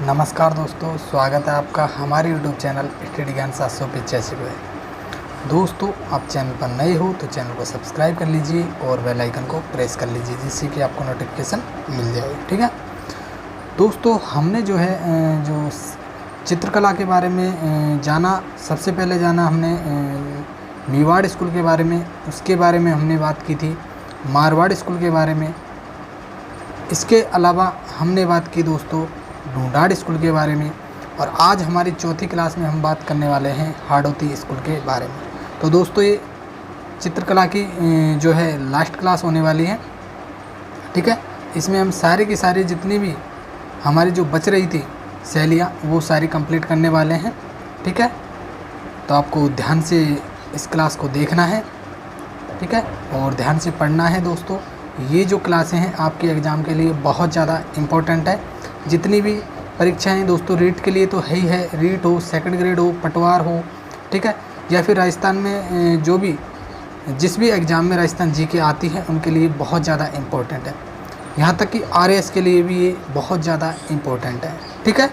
नमस्कार दोस्तों, स्वागत है आपका हमारे YouTube चैनल स्टडी ज्ञान 785 पे। दोस्तों, आप चैनल पर नए हो तो चैनल को सब्सक्राइब कर लीजिए और बेल आइकन को प्रेस कर लीजिए, जिससे कि आपको नोटिफिकेशन मिल जाए। ठीक है दोस्तों, हमने जो है जो चित्रकला के बारे में जाना, सबसे पहले जाना हमने मेवाड़ स्कूल के बारे में, उसके बारे में हमने बात की थी। मारवाड़ स्कूल के बारे में, इसके अलावा हमने बात की दोस्तों ढूंढाड़ स्कूल के बारे में, और आज हमारी चौथी क्लास में हम बात करने वाले हैं हाड़ौती स्कूल के बारे में। तो दोस्तों, ये चित्रकला की जो है लास्ट क्लास होने वाली है। ठीक है, इसमें हम सारे की सारी जितनी भी हमारी जो बच रही थी शैलियाँ, वो सारी कंप्लीट करने वाले हैं। ठीक है, तो आपको ध्यान से इस क्लास को देखना है। ठीक है, और ध्यान से पढ़ना है दोस्तों। ये जो क्लासें हैं आपके एग्ज़ाम के लिए बहुत ज़्यादा इम्पोर्टेंट है। जितनी भी परीक्षाएं दोस्तों रीट के लिए तो है ही है, रीट हो, सेकंड ग्रेड हो, पटवार हो, ठीक है, या फिर राजस्थान में जो भी जिस भी एग्ज़ाम में राजस्थान जीके आती है उनके लिए बहुत ज़्यादा इम्पोर्टेंट है। यहाँ तक कि आरएएस के लिए भी ये बहुत ज़्यादा इम्पोर्टेंट है। ठीक है,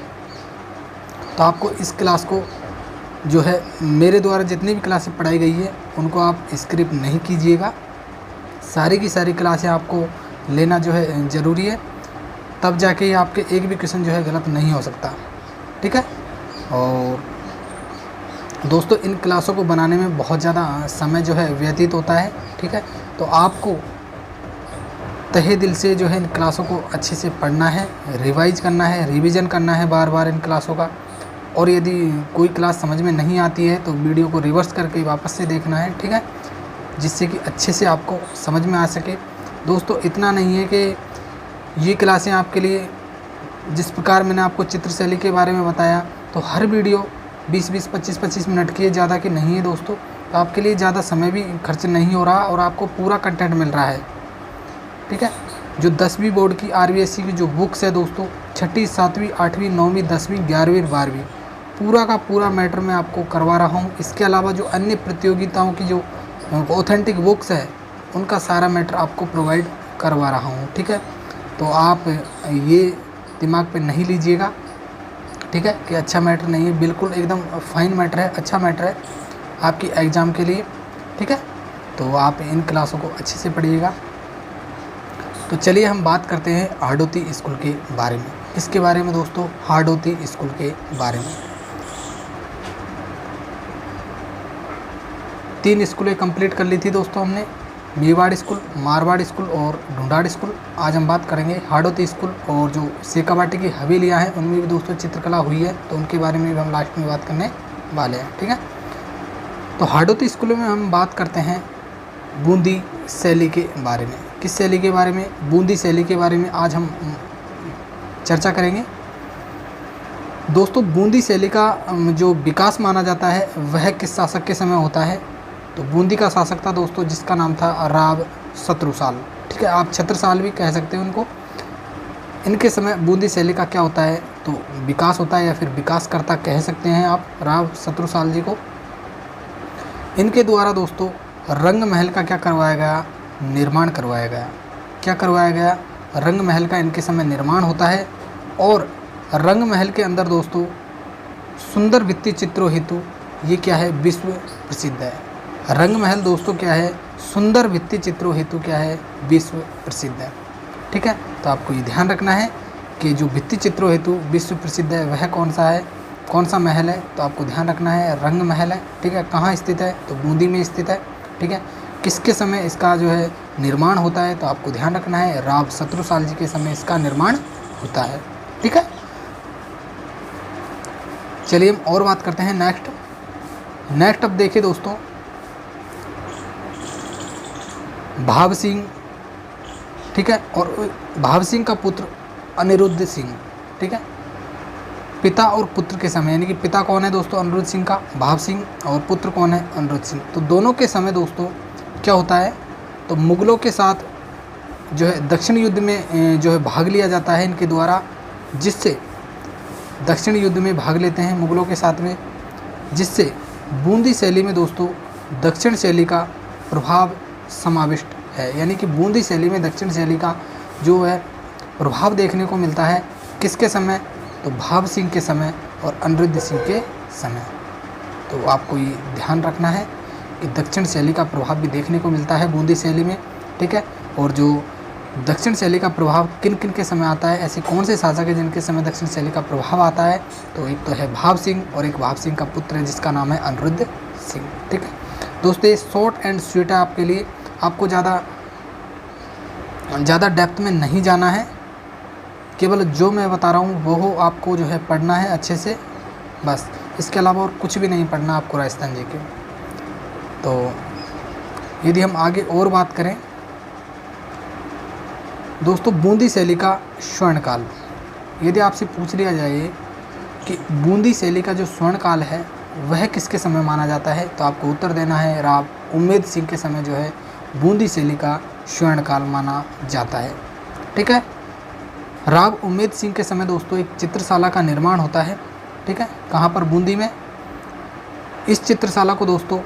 तो आपको इस क्लास को जो है मेरे द्वारा जितनी भी क्लासें पढ़ाई गई है उनको आप स्किप नहीं कीजिएगा। सारी की सारी क्लासें आपको लेना जो है ज़रूरी है, तब जाके ही आपके एक भी क्वेश्चन जो है गलत नहीं हो सकता। ठीक है, और दोस्तों इन क्लासों को बनाने में बहुत ज़्यादा समय जो है व्यतीत होता है। ठीक है, तो आपको तहे दिल से जो है इन क्लासों को अच्छे से पढ़ना है, रिवाइज करना है, रिवीजन करना है बार बार इन क्लासों का। और यदि कोई क्लास समझ में नहीं आती है तो वीडियो को रिवर्स करके वापस से देखना है। ठीक है, जिससे कि अच्छे से आपको समझ में आ सके। दोस्तों, इतना नहीं है कि ये क्लासें आपके लिए, जिस प्रकार मैंने आपको चित्र शैली के बारे में बताया, तो हर वीडियो 20-20, 25-25 मिनट की है, ज़्यादा की नहीं है दोस्तों। तो आपके लिए ज़्यादा समय भी खर्च नहीं हो रहा और आपको पूरा कंटेंट मिल रहा है। ठीक है, जो 10वीं बोर्ड की आरबीएससी की जो बुक्स है दोस्तों, 6ठी, 7वीं, 8वीं, 9वीं, 10वीं, 11वीं, 12वीं, पूरा का पूरा मैटर मैं आपको करवा रहा हूँ। इसके अलावा जो अन्य प्रतियोगिताओं की जो ऑथेंटिक बुक्स है उनका सारा मैटर आपको प्रोवाइड करवा रहा हूँ। ठीक है, तो आप ये दिमाग पे नहीं लीजिएगा, ठीक है, कि अच्छा मैटर नहीं है। बिल्कुल एकदम फाइन मैटर है, अच्छा मैटर है आपकी एग्ज़ाम के लिए। ठीक है, तो आप इन क्लासों को अच्छे से पढ़िएगा। तो चलिए हम बात करते हैं हाड़ौती स्कूल के बारे में। इसके बारे में दोस्तों, हाड़ौती स्कूल के बारे में 3 स्कूलें कंप्लीट कर ली थी दोस्तों हमने, मेवाड़ स्कूल, मारवाड़ स्कूल और ढूंढाड़ स्कूल। आज हम बात करेंगे हाड़ौती स्कूल, और जो शेखावाटी की हवेलियाँ हैं उनमें भी दोस्तों चित्रकला हुई है, तो उनके बारे में भी हम लास्ट में बात करने वाले हैं। ठीक है, तो हाड़ौती स्कूल में हम बात करते हैं बूंदी शैली के बारे में। किस शैली के बारे में? बूंदी शैली के बारे में आज हम चर्चा करेंगे। दोस्तों, बूंदी शैली का जो विकास माना जाता है वह किस शासक के समय होता है? तो बूंदी का शासक था दोस्तों जिसका नाम था राव शत्रुसाल। ठीक है, आप छत्रसाल भी कह सकते हैं उनको। इनके समय बूंदी शैली का क्या होता है? तो विकास होता है, या फिर विकासकर्ता कह सकते हैं आप राव शत्रुसाल जी को। इनके द्वारा दोस्तों रंग महल का क्या करवाया गया? निर्माण करवाया गया। क्या करवाया गया? रंग महल का इनके समय निर्माण होता है। और रंग महल के अंदर दोस्तों सुंदर भित्ति चित्रों हेतु ये क्या है? विश्व प्रसिद्ध है। रंग महल दोस्तों क्या है? सुंदर भित्ति चित्रों हेतु क्या है? विश्व प्रसिद्ध है। ठीक है, तो आपको ये ध्यान रखना है कि जो भित्ति चित्रों हेतु विश्व प्रसिद्ध है वह कौन सा है, कौन सा महल है? तो आपको ध्यान रखना है रंग महल है। ठीक है, कहाँ स्थित है? तो बूंदी में स्थित है। ठीक है, किसके समय इसका जो है निर्माण होता है? तो आपको ध्यान रखना है राव शत्रुसाल जी के समय इसका निर्माण होता है। ठीक है, चलिए हम और बात करते हैं नेक्स्ट। अब देखिए दोस्तों, भाव सिंह, ठीक है, और भाव सिंह का पुत्र अनिरुद्ध सिंह। ठीक है, पिता और पुत्र के समय, यानी कि पिता कौन है दोस्तों? अनिरुद्ध सिंह का, भाव सिंह, और पुत्र कौन है? अनिरुद्ध सिंह। तो दोनों के समय दोस्तों क्या होता है? तो मुगलों के साथ जो है दक्षिण युद्ध में जो है भाग लिया जाता है इनके द्वारा, जिससे दक्षिण युद्ध में भाग लेते हैं मुगलों के साथ में, जिससे बूंदी शैली में दोस्तों दक्षिण शैली का प्रभाव समाविष्ट है। यानी कि बूंदी शैली में दक्षिण शैली का जो है प्रभाव देखने को मिलता है। किसके समय? तो भाव सिंह के समय और अनिरुद्ध सिंह के समय। तो आपको ये ध्यान रखना है कि दक्षिण शैली का प्रभाव भी देखने को मिलता है बूंदी शैली में, ठीक है। और जो दक्षिण शैली का प्रभाव किन किन के समय आता है, ऐसे कौन से शासक हैं जिनके समय दक्षिण शैली का प्रभाव आता है, तो एक तो है भाव सिंह और एक भाव सिंह का पुत्र है जिसका नाम है अनिरुद्ध सिंह, ठीक है। दोस्तों ये शॉर्ट एंड स्वीट है आपके लिए, आपको ज़्यादा डेप्थ में नहीं जाना है, केवल जो मैं बता रहा हूँ वो आपको जो है पढ़ना है अच्छे से, बस इसके अलावा और कुछ भी नहीं पढ़ना आपको राजस्थान जी के। तो यदि हम आगे और बात करें दोस्तों बूंदी शैली का स्वर्णकाल, यदि आपसे पूछ लिया जाए कि बूंदी शैली का जो स्वर्णकाल है वह किसके समय माना जाता है, तो आपको उत्तर देना है राव उम्मेद सिंह के समय जो है बूंदी शैली का स्वर्णकाल माना जाता है, ठीक है। राव उम्मेद सिंह के समय दोस्तों एक चित्रशाला का निर्माण होता है, ठीक है, कहाँ पर, बूंदी में। इस चित्रशाला को दोस्तों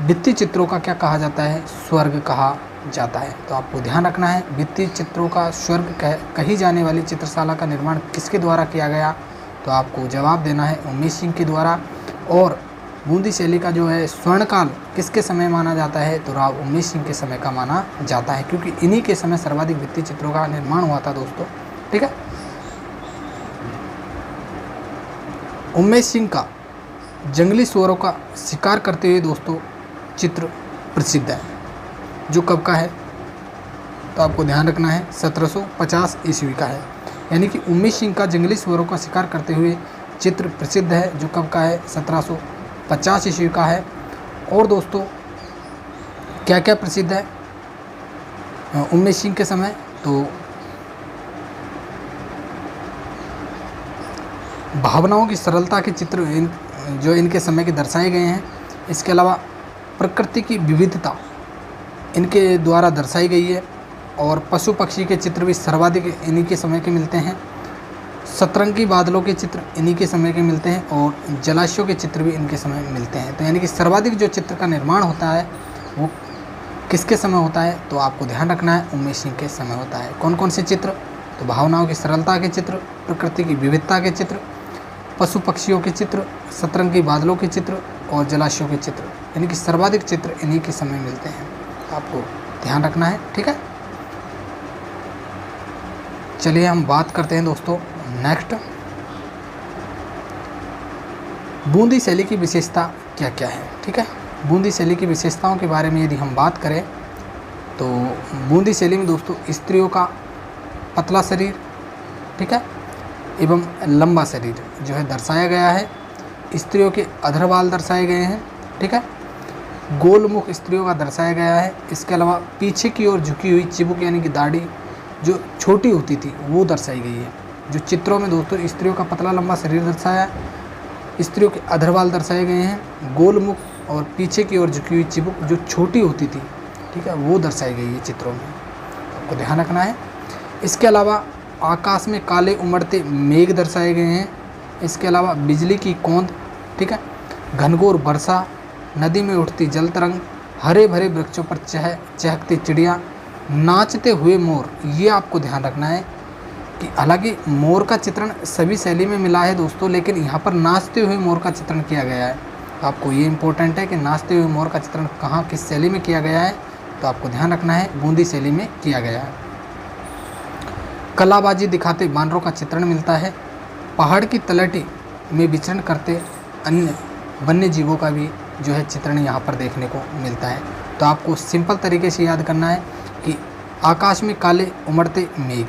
भित्ति चित्रों का क्या कहा जाता है, स्वर्ग कहा जाता है। तो आपको ध्यान रखना है भित्ति चित्रों का स्वर्ग कही जाने वाली चित्रशाला का निर्माण किसके द्वारा किया गया, तो आपको जवाब देना है उम्मेद सिंह के द्वारा। और बूंदी शैली का जो है स्वर्णकाल किसके समय माना जाता है, तो राव उम्मेद सिंह के समय का माना जाता है, क्योंकि इन्हीं के समय सर्वाधिक भित्ति चित्रों का निर्माण हुआ था दोस्तों, ठीक है। उम्मेद सिंह का जंगली सुअरों का शिकार करते हुए दोस्तों चित्र प्रसिद्ध है, जो कब का है, तो आपको ध्यान रखना है 1750 ईस्वी का है। यानी कि उम्मेद सिंह का जंगली सुअरों का शिकार करते हुए चित्र प्रसिद्ध है, जो कब का है, 1750 ईस्वी का है। और दोस्तों क्या क्या प्रसिद्ध है उम्मेद सिंह के समय, तो भावनाओं की सरलता के चित्र जो इनके समय के दर्शाए गए हैं। इसके अलावा प्रकृति की विविधता इनके द्वारा दर्शाई गई है, और पशु पक्षी के चित्र भी सर्वाधिक इन्हीं के समय के मिलते हैं। सतरंगी बादलों के चित्र इन्हीं के समय के मिलते हैं, और जलाशयों के चित्र भी इनके समय में मिलते हैं। तो यानी कि सर्वाधिक जो चित्र का निर्माण होता है वो किसके समय होता है, तो आपको ध्यान रखना है उम्मेद सिंह के समय होता है। कौन कौन से चित्र, तो भावनाओं की सरलता के चित्र, प्रकृति की विविधता के चित्र, पशु पक्षियों के चित्र, सतरंगी बादलों के चित्र और जलाशयों के चित्र, यानी कि सर्वाधिक चित्र इन्हीं के समय मिलते हैं, आपको ध्यान रखना है, ठीक है। चलिए हम बात करते हैं दोस्तों नेक्स्ट, बूंदी शैली की विशेषता क्या क्या है, ठीक है। बूंदी शैली की विशेषताओं के बारे में यदि हम बात करें तो बूंदी शैली में दोस्तों स्त्रियों का पतला शरीर, ठीक है, एवं लंबा शरीर जो है दर्शाया गया है। स्त्रियों के अधरवाल दर्शाए गए हैं, ठीक है। गोलमुख स्त्रियों का दर्शाया गया है। इसके अलावा पीछे की ओर झुकी हुई चिबुक यानी कि दाढ़ी जो छोटी होती थी वो दर्शाई गई है। जो चित्रों में दोस्तों स्त्रियों का पतला लंबा शरीर दर्शाया, स्त्रियों के अधरवाल दर्शाए गए हैं, गोलमुख और पीछे की ओर झुकी हुई चिबुक जो छोटी होती थी, ठीक है, वो दर्शाई गई है चित्रों में, आपको ध्यान रखना है। इसके अलावा आकाश में काले उमड़ते मेघ दर्शाए गए हैं। इसके अलावा बिजली की कौंध, ठीक है, घनघोर वर्षा, नदी में उठती जल तरंग, हरे भरे वृक्षों पर चहकती चिड़िया, नाचते हुए मोर। ये आपको ध्यान रखना है कि हालांकि मोर का चित्रण सभी शैली में मिला है दोस्तों, लेकिन यहाँ पर नाचते हुए मोर का चित्रण किया गया है। आपको ये इम्पोर्टेंट है कि नाचते हुए मोर का चित्रण कहाँ किस शैली में किया गया है, तो आपको ध्यान रखना है बूंदी शैली में किया गया है। कलाबाजी दिखाते बानरों का चित्रण मिलता है। पहाड़ की तलहटी में विचरण करते अन्य वन्य जीवों का भी जो है चित्रण यहाँ पर देखने को मिलता है। तो आपको सिंपल तरीके से याद करना है कि आकाश में काले उमड़ते मेघ,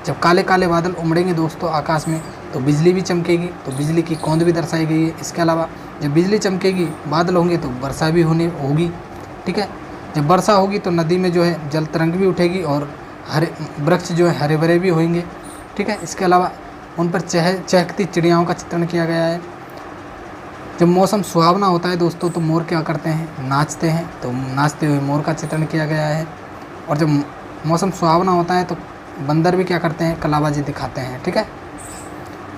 जब काले काले बादल उमड़ेंगे दोस्तों आकाश में तो बिजली भी चमकेगी, तो बिजली की कौंध भी दर्शाई गई है। इसके अलावा जब बिजली चमकेगी बादल होंगे तो वर्षा भी होगी, ठीक है। जब वर्षा होगी तो नदी में जो है जल तरंग भी उठेगी और हरे वृक्ष जो है हरे भरे भी होंगे, ठीक है। इसके अलावा उन पर चहकती चिड़ियाओं का चित्रण किया गया है। जब मौसम सुहावना होता है दोस्तों तो मोर क्या करते हैं, नाचते हैं, तो नाचते हुए मोर का चित्रण किया गया है। और जब मौसम सुहावना होता है तो बंदर भी क्या करते हैं, कलाबाजी दिखाते हैं, ठीक है।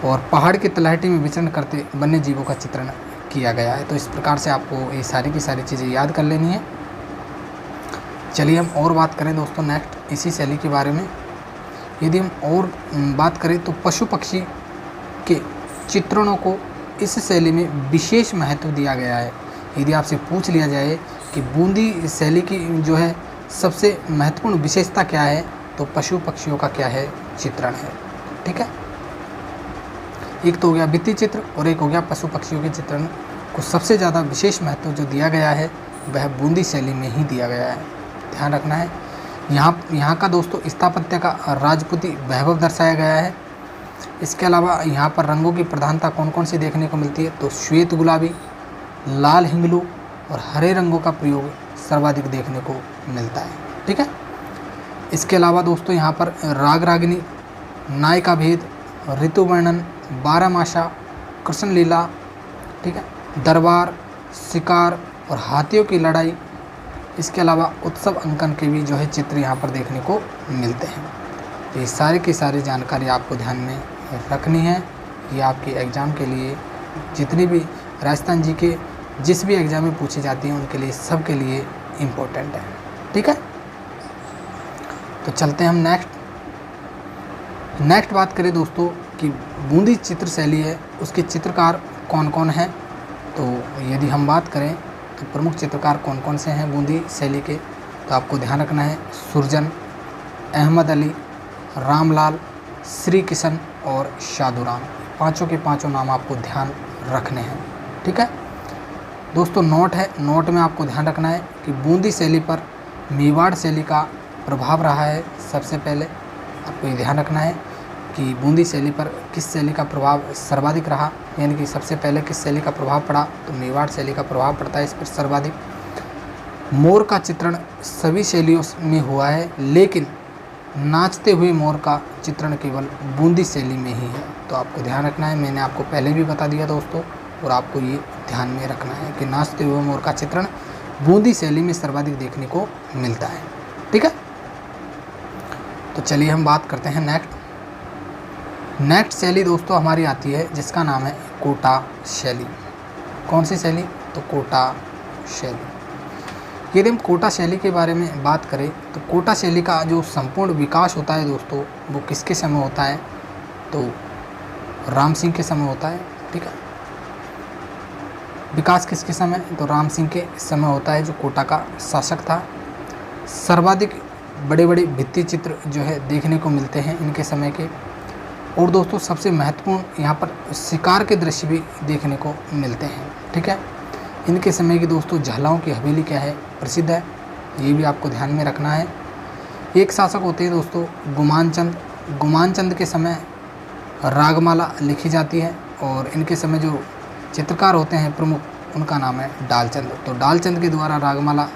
और पहाड़ की तलहटी में विचरण करते वन्य जीवों का चित्रण किया गया है। तो इस प्रकार से आपको ये सारी की सारी चीज़ें याद कर लेनी है। चलिए हम और बात करें दोस्तों नेक्स्ट इसी शैली के बारे में। यदि हम और बात करें तो पशु पक्षी के चित्रणों को इस शैली में विशेष महत्व दिया गया है। यदि आपसे पूछ लिया जाए कि बूंदी शैली की जो है सबसे महत्वपूर्ण विशेषता क्या है, तो पशु पक्षियों का क्या है, चित्रण है। ठीक है, एक तो हो गया भित्ति चित्र और एक हो गया पशु पक्षियों के चित्रण को सबसे ज़्यादा विशेष महत्व जो दिया गया है वह बूंदी शैली में ही दिया गया है। ध्यान रखना है। यहाँ का दोस्तों स्थापत्य का राजपूती वैभव दर्शाया गया है। इसके अलावा यहाँ पर रंगों की प्रधानता कौन कौन सी देखने को मिलती है, तो श्वेत गुलाबी, लाल हिंगलू और हरे रंगों का प्रयोग सर्वाधिक देखने को मिलता है। ठीक है, इसके अलावा दोस्तों यहाँ पर राग रागिनी, नायिका भेद, ऋतु वर्णन, बारहमासा, कृष्ण लीला, ठीक है, दरबार, शिकार और हाथियों की लड़ाई, इसके अलावा उत्सव अंकन के भी जो है चित्र यहाँ पर देखने को मिलते हैं। तो ये सारी की सारी जानकारी आपको ध्यान में रखनी है। ये आपके एग्ज़ाम के लिए जितनी भी राजस्थान जी के जिस भी एग्ज़ाम में पूछी जाती हैं उनके लिए सब के लिए इम्पोर्टेंट है। ठीक है, तो चलते हैं हम नेक्स्ट बात करें दोस्तों कि बूंदी चित्र शैली है उसके चित्रकार कौन कौन हैं। तो यदि हम बात करें तो प्रमुख चित्रकार कौन कौन से हैं बूंदी शैली के, तो आपको ध्यान रखना है सुरजन, अहमद अली, रामलाल, श्री किशन और शादूराम। पांचों के पांचों नाम आपको ध्यान रखने हैं। ठीक है दोस्तों, नोट है, नोट में आपको ध्यान रखना है कि बूंदी शैली पर मेवाड़ शैली का प्रभाव रहा है। सबसे पहले आपको ये ध्यान रखना है कि बूंदी शैली पर किस शैली का प्रभाव सर्वाधिक रहा, यानी कि सबसे पहले किस शैली का प्रभाव पड़ा, तो मेवाड़ शैली का प्रभाव पड़ता है इस पर सर्वाधिक। मोर का चित्रण सभी शैलियों में हुआ है, लेकिन नाचते हुए मोर का चित्रण केवल बूंदी शैली में ही है। तो आपको ध्यान रखना है, मैंने आपको पहले भी बता दिया दोस्तों, और आपको ये ध्यान में रखना है कि नाचते हुए मोर का चित्रण बूंदी शैली में सर्वाधिक देखने को मिलता है। ठीक है, तो चलिए हम बात करते हैं नेक्स्ट शैली दोस्तों हमारी आती है जिसका नाम है कोटा शैली। कौन सी शैली, तो कोटा शैली। यदि हम कोटा शैली के बारे में बात करें तो कोटा शैली का जो संपूर्ण विकास होता है दोस्तों वो किसके समय होता है, तो राम सिंह के समय होता है। ठीक है, विकास किसके समय, तो राम सिंह के समय होता है जो कोटा का शासक था। सर्वाधिक बड़े बड़े भित्ति चित्र जो है देखने को मिलते हैं इनके समय के। और दोस्तों सबसे महत्वपूर्ण यहाँ पर शिकार के दृश्य भी देखने को मिलते हैं। ठीक है, इनके समय की दोस्तों झालाओं की हवेली क्या है, प्रसिद्ध है, ये भी आपको ध्यान में रखना है। एक शासक होते हैं दोस्तों गुमानचंद के समय रागमाला लिखी जाती है, और इनके समय जो चित्रकार होते हैं प्रमुख उनका नाम है डालचंद। तो डालचंद के द्वारा रागमाला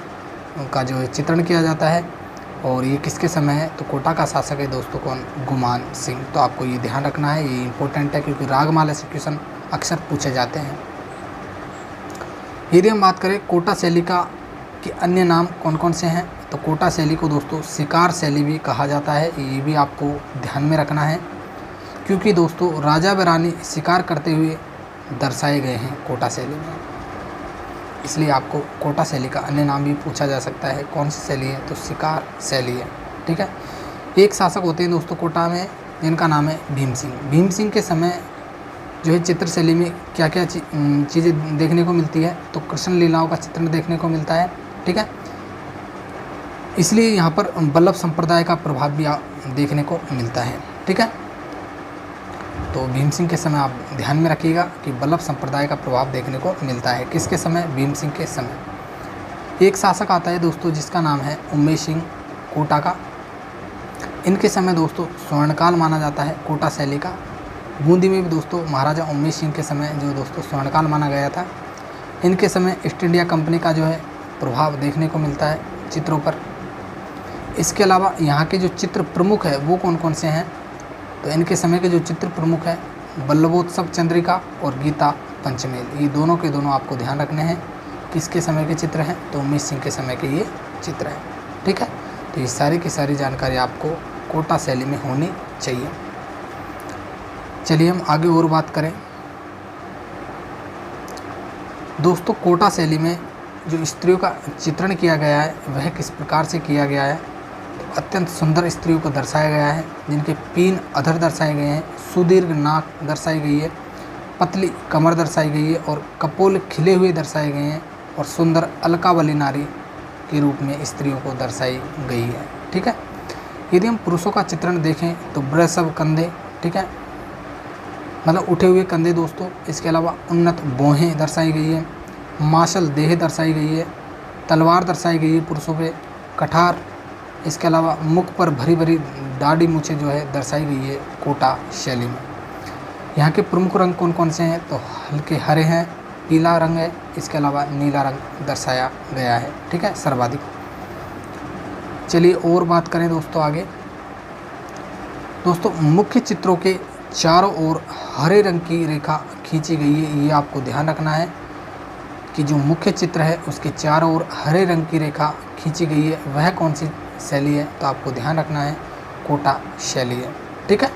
का जो है चित्रण किया जाता है, और ये किसके समय है, तो कोटा का शासक है दोस्तों कौन, गुमान सिंह। तो आपको ये ध्यान रखना है, ये इंपॉर्टेंट है क्योंकि रागमाला से क्वेश्चन अक्सर पूछे जाते हैं। यदि हम बात करें कोटा शैली का कि अन्य नाम कौन कौन से हैं, तो कोटा शैली को दोस्तों शिकार शैली भी कहा जाता है, ये भी आपको ध्यान में रखना है क्योंकि दोस्तों राजा व रानी शिकार करते हुए दर्शाए गए हैं कोटा शैली में, इसलिए आपको कोटा शैली का अन्य नाम भी पूछा जा सकता है। कौन सी शैली है, तो शिकार शैली है। ठीक है, एक शासक होते हैं दोस्तों कोटा में जिनका नाम है भीम सिंह। भीम सिंह के समय जो है चित्र शैली में क्या क्या चीज़ें देखने को मिलती है, तो कृष्ण लीलाओं का चित्रण देखने को मिलता है। ठीक है, इसलिए यहाँ पर वल्लभ संप्रदाय का प्रभाव भी देखने को मिलता है। ठीक है, तो भीम सिंह के समय आप ध्यान में रखिएगा कि वल्लभ संप्रदाय का प्रभाव देखने को मिलता है। किसके समय, भीम सिंह के समय। एक शासक आता है दोस्तों जिसका नाम है उमेश सिंह कोटा का। इनके समय दोस्तों स्वर्णकाल माना जाता है कोटा शैली का। बूंदी में भी दोस्तों महाराजा उमेश सिंह के समय जो दोस्तों स्वर्णकाल माना गया था। इनके समय ईस्ट इंडिया कंपनी का जो है प्रभाव देखने को मिलता है चित्रों पर। इसके अलावा यहाँ के जो चित्र प्रमुख है वो कौन कौन से हैं, तो इनके समय के जो चित्र प्रमुख है वल्लभोत्सव चंद्रिका और गीता पंचमेल, ये दोनों के दोनों आपको ध्यान रखने हैं। किसके समय के चित्र हैं, तो उमेश सिंह के समय के ये चित्र हैं। ठीक है, तो ये सारी की सारी जानकारी आपको कोटा शैली में होनी चाहिए। चलिए हम आगे और बात करें दोस्तों। कोटा शैली में जो स्त्रियों का चित्रण किया गया है वह किस प्रकार से किया गया है, तो अत्यंत सुंदर स्त्रियों को दर्शाया गया है, जिनके 3 अधर दर्शाए गए हैं, सुदीर्घ नाक दर्शाई गई है, पतली कमर दर्शाई गई है और कपोल खिले हुए दर्शाए गए हैं और सुंदर अलकावली नारी के रूप में स्त्रियों को दर्शाई गई है। ठीक है। यदि हम पुरुषों का चित्रण देखें तो वृषभ कंधे, ठीक है, मतलब उठे हुए कंधे दोस्तों। इसके अलावा उन्नत भौहें दर्शाई गई है, मार्शल देह दर्शाई गई है, तलवार दर्शाई गई है पुरुषों पे, कठार। इसके अलावा मुख पर भरी भरी दाढ़ी मूछे जो है दर्शाई गई है कोटा शैली में। यहाँ के प्रमुख रंग कौन कौन से हैं तो हल्के हरे हैं, पीला रंग है, इसके अलावा नीला रंग दर्शाया गया है। ठीक है, सर्वाधिक। चलिए और बात करें दोस्तों आगे। दोस्तों मुख्य चित्रों के चारों ओर हरे रंग की रेखा खींची गई है। ये आपको ध्यान रखना है कि जो मुख्य चित्र है उसके चारों ओर हरे रंग की रेखा खींची गई है, वह कौन सी शैली है तो आपको ध्यान रखना है कोटा शैली है। ठीक है,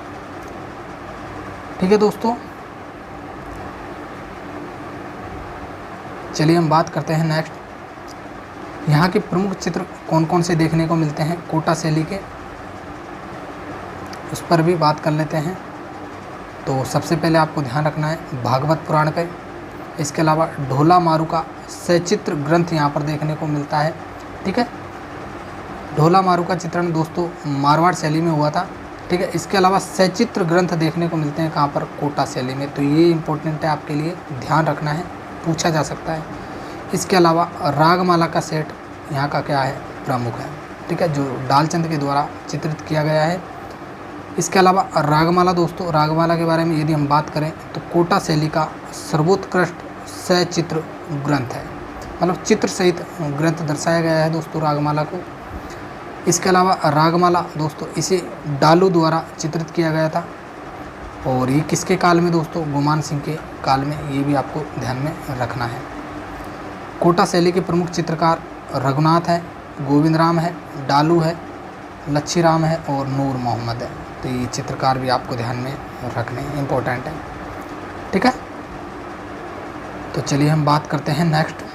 ठीक है दोस्तों। चलिए हम बात करते हैं नेक्स्ट, यहाँ के प्रमुख चित्र कौन कौन से देखने को मिलते हैं कोटा शैली के, उस पर भी बात कर लेते हैं। तो सबसे पहले आपको ध्यान रखना है भागवत पुराण पे। इसके अलावा ढोला मारू का सचित्र ग्रंथ यहाँ पर देखने को मिलता है। ठीक है, ढोला मारू का चित्रण दोस्तों मारवाड़ शैली में हुआ था। ठीक है, इसके अलावा सचित्र ग्रंथ देखने को मिलते हैं कहाँ पर कोटा शैली में। तो ये इंपॉर्टेंट है आपके लिए, ध्यान रखना है, पूछा जा सकता है। इसके अलावा रागमाला का सेट यहाँ का क्या है प्रमुख है। ठीक है, जो डालचंद के द्वारा चित्रित किया गया है। इसके अलावा रागमाला दोस्तों, रागमाला के बारे में यदि हम बात करें तो कोटा शैली का सर्वोत्कृष्ट सचित्र ग्रंथ है, मतलब चित्र सहित ग्रंथ दर्शाया गया है दोस्तों रागमाला को। इसके अलावा रागमाला दोस्तों इसे डालू द्वारा चित्रित किया गया था और ये किसके काल में दोस्तों, गुमान सिंह के काल में। ये भी आपको ध्यान में रखना है। कोटा शैली के प्रमुख चित्रकार रघुनाथ है, गोविंद राम है, डालू है, लच्छी राम है और नूर मोहम्मद है। तो ये चित्रकार भी आपको ध्यान में रखने इम्पोर्टेंट है। ठीक है, तो चलिए हम बात करते हैं नेक्स्ट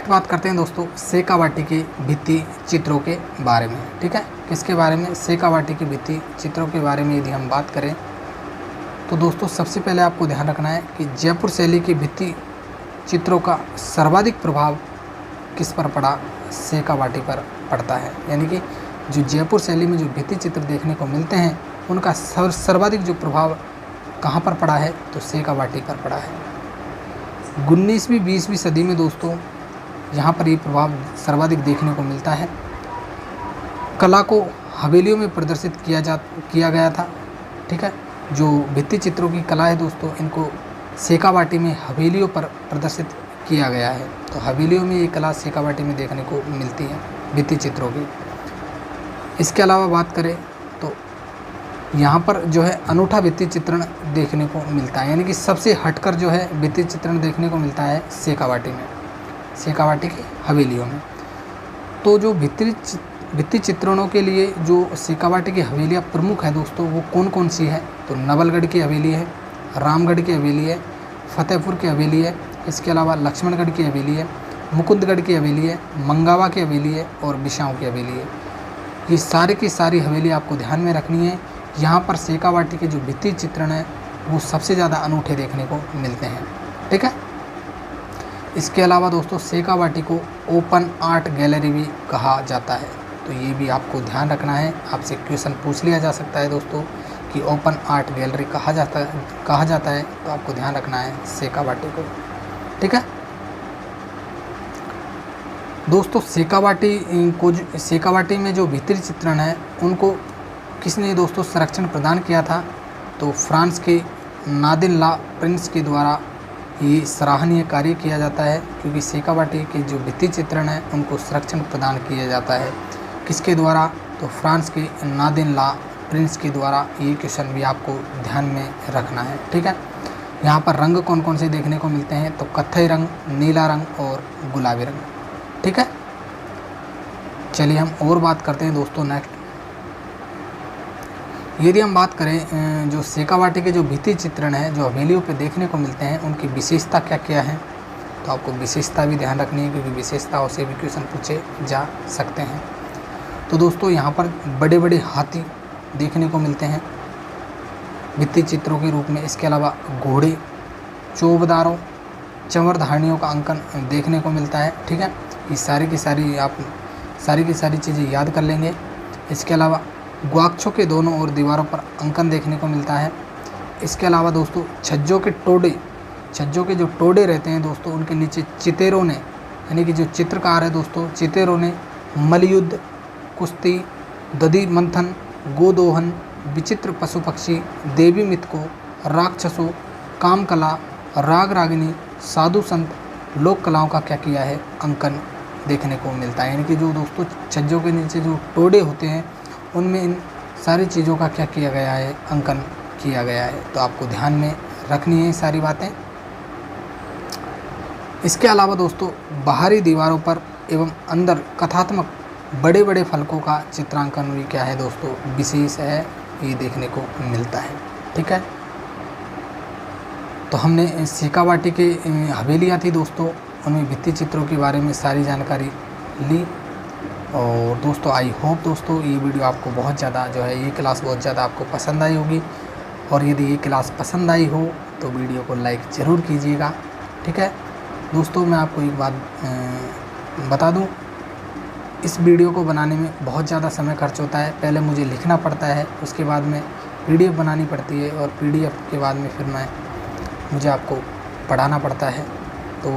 बात करते हैं दोस्तों शेखावाटी के भित्ति चित्रों के बारे में। ठीक है, किसके बारे में, शेखावाटी के भित्ति चित्रों के बारे में यदि हम बात करें तो दोस्तों सबसे पहले आपको ध्यान रखना है कि जयपुर शैली के भित्ति चित्रों का सर्वाधिक प्रभाव किस पर पड़ा, शेखावाटी पर पड़ता है। यानी कि जो जयपुर शैली में जो भित्ति चित्र देखने को मिलते हैं उनका सर्वाधिक जो प्रभाव कहाँ पर पड़ा है तो शेखावाटी पर पड़ा है। 19वीं 20वीं सदी में दोस्तों यहाँ पर ये प्रभाव सर्वाधिक देखने को मिलता है। कला को हवेलियों में प्रदर्शित किया गया था। ठीक है, जो भित्ति चित्रों की कला है दोस्तों, इनको शेखावाटी में हवेलियों पर प्रदर्शित किया गया है। तो हवेलियों में ये कला शेखावाटी में देखने को मिलती है भित्ति चित्रों की। इसके अलावा बात करें तो यहाँ पर जो है अनूठा भित्ति चित्रण देखने को मिलता है, यानी कि सबसे हटकर जो है भित्ति चित्रण देखने को मिलता है शेखावाटी में, शेखावाटी की हवेलियों में। तो जो भित्ति चित्रणों के लिए जो शेखावाटी की हवेलियाँ प्रमुख है दोस्तों, वो कौन कौन सी है तो नवलगढ़ की हवेली है, रामगढ़ की हवेली है, फतेहपुर की हवेली है, इसके अलावा लक्ष्मणगढ़ की हवेली है, मुकुंदगढ़ की हवेली है, मंगावा की हवेली है और बिशाऊ की हवेली है। ये सारी की सारी हवेली आपको ध्यान में रखनी है। यहाँ पर शेखावाटी के जो भित्ति चित्रण है वो सबसे ज़्यादा अनूठे देखने को मिलते हैं। ठीक है, इसके अलावा दोस्तों शेखावाटी को ओपन आर्ट गैलरी भी कहा जाता है। तो ये भी आपको ध्यान रखना है, आपसे क्वेश्चन पूछ लिया जा सकता है दोस्तों कि ओपन आर्ट गैलरी कहा जाता है, तो आपको ध्यान रखना है शेखावाटी को। ठीक है दोस्तों, शेखावाटी में जो भित्ति चित्रण है उनको किसने दोस्तों संरक्षण प्रदान किया था तो फ्रांस के नादिन ला प्रिंस के द्वारा ये सराहनीय कार्य किया जाता है, क्योंकि शेखावाटी के जो भित्ति चित्रण है उनको संरक्षण प्रदान किया जाता है किसके द्वारा तो फ्रांस के नादिन ला प्रिंस के द्वारा। ये क्वेश्चन भी आपको ध्यान में रखना है। ठीक है, यहाँ पर रंग कौन कौन से देखने को मिलते हैं तो कत्थई रंग, नीला रंग और गुलाबी रंग। ठीक है, चलिए हम और बात करते हैं दोस्तों नेक्स्ट। यदि हम बात करें जो शेखावाटी के जो भित्ति चित्रण है जो हवेलियों पे देखने को मिलते हैं उनकी विशेषता क्या क्या है तो आपको विशेषता भी ध्यान रखनी है, क्योंकि विशेषताओं से भी क्वेश्चन पूछे जा सकते हैं। तो दोस्तों यहाँ पर बड़े बड़े हाथी देखने को मिलते हैं भित्ति चित्रों के रूप में। इसके अलावा घोड़े, चौबदारों, चंवरधारणियों का अंकन देखने को मिलता है। ठीक है, ये सारी की सारी चीज़ें याद कर लेंगे। इसके अलावा ग्वाक्षों के दोनों ओर दीवारों पर अंकन देखने को मिलता है। इसके अलावा दोस्तों छज्जों के जो टोड़े रहते हैं दोस्तों, उनके नीचे चितेरों ने, यानी कि जो चित्रकार है दोस्तों, चितेरों ने मल्लयुद्ध, कुश्ती, दधी मंथन, गोदोहन, विचित्र पशु पक्षी, देवी मिथकों, राक्षसों, कामकला, राग रागिनी, साधु संत, लोक कलाओं का क्या किया है, अंकन देखने को मिलता है। यानी कि जो दोस्तों छज्जों के नीचे जो टोड़े होते हैं उनमें इन सारी चीज़ों का क्या किया गया है, अंकन किया गया है। तो आपको ध्यान में रखनी है ये सारी बातें। इसके अलावा दोस्तों बाहरी दीवारों पर एवं अंदर कथात्मक बड़े बड़े फलकों का चित्रांकन भी क्या है दोस्तों, विशेष है, ये देखने को मिलता है। ठीक है, तो हमने शेखावाटी की हवेलियाँ थी दोस्तों, उनमें भित्ति चित्रों के बारे में सारी जानकारी ली। और दोस्तों आई होप दोस्तों ये वीडियो आपको बहुत ज़्यादा जो है, ये क्लास बहुत ज़्यादा आपको पसंद आई होगी। और यदि ये क्लास पसंद आई हो तो वीडियो को लाइक ज़रूर कीजिएगा। ठीक है दोस्तों, मैं आपको एक बात बता दूं, इस वीडियो को बनाने में बहुत ज़्यादा समय खर्च होता है। पहले मुझे लिखना पड़ता है, उसके बाद में PDF बनानी पड़ती है, और PDF के बाद में फिर मुझे आपको पढ़ाना पड़ता है। तो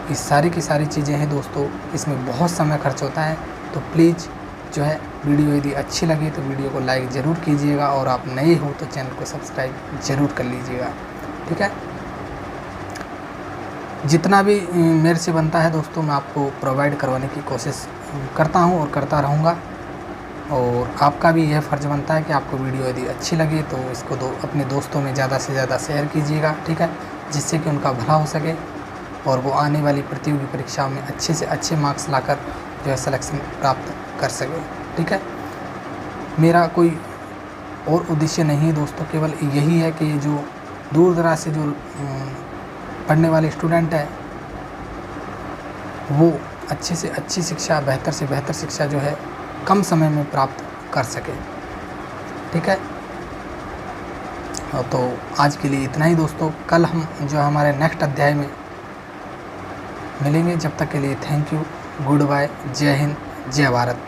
ये सारी की सारी चीज़ें हैं दोस्तों, इसमें बहुत समय खर्च होता है। तो प्लीज़ जो है वीडियो यदि अच्छी लगे तो वीडियो को लाइक ज़रूर कीजिएगा, और आप नए हो तो चैनल को सब्सक्राइब ज़रूर कर लीजिएगा। ठीक है, जितना भी मेरे से बनता है दोस्तों मैं आपको प्रोवाइड करवाने की कोशिश करता हूं और करता रहूँगा। और आपका भी यह फ़र्ज़ बनता है कि आपको वीडियो यदि अच्छी लगे तो इसको अपने दोस्तों में ज़्यादा से ज़्यादा शेयर कीजिएगा। ठीक है, जिससे कि उनका भला हो सके और वो आने वाली प्रतियोगी परीक्षाओं में अच्छे से अच्छे मार्क्स लाकर जो है सिलेक्शन प्राप्त कर सके। ठीक है, मेरा कोई और उद्देश्य नहीं है दोस्तों, केवल यही है कि जो दूर दराज से जो पढ़ने वाले स्टूडेंट है वो अच्छे से अच्छी शिक्षा, बेहतर से बेहतर शिक्षा जो है कम समय में प्राप्त कर सके। ठीक है, तो आज के लिए इतना ही दोस्तों। कल हम जो हमारे नेक्स्ट अध्याय में मिलेंगे। जब तक के लिए थैंक यू, गुड बाय, जय हिंद, जय भारत।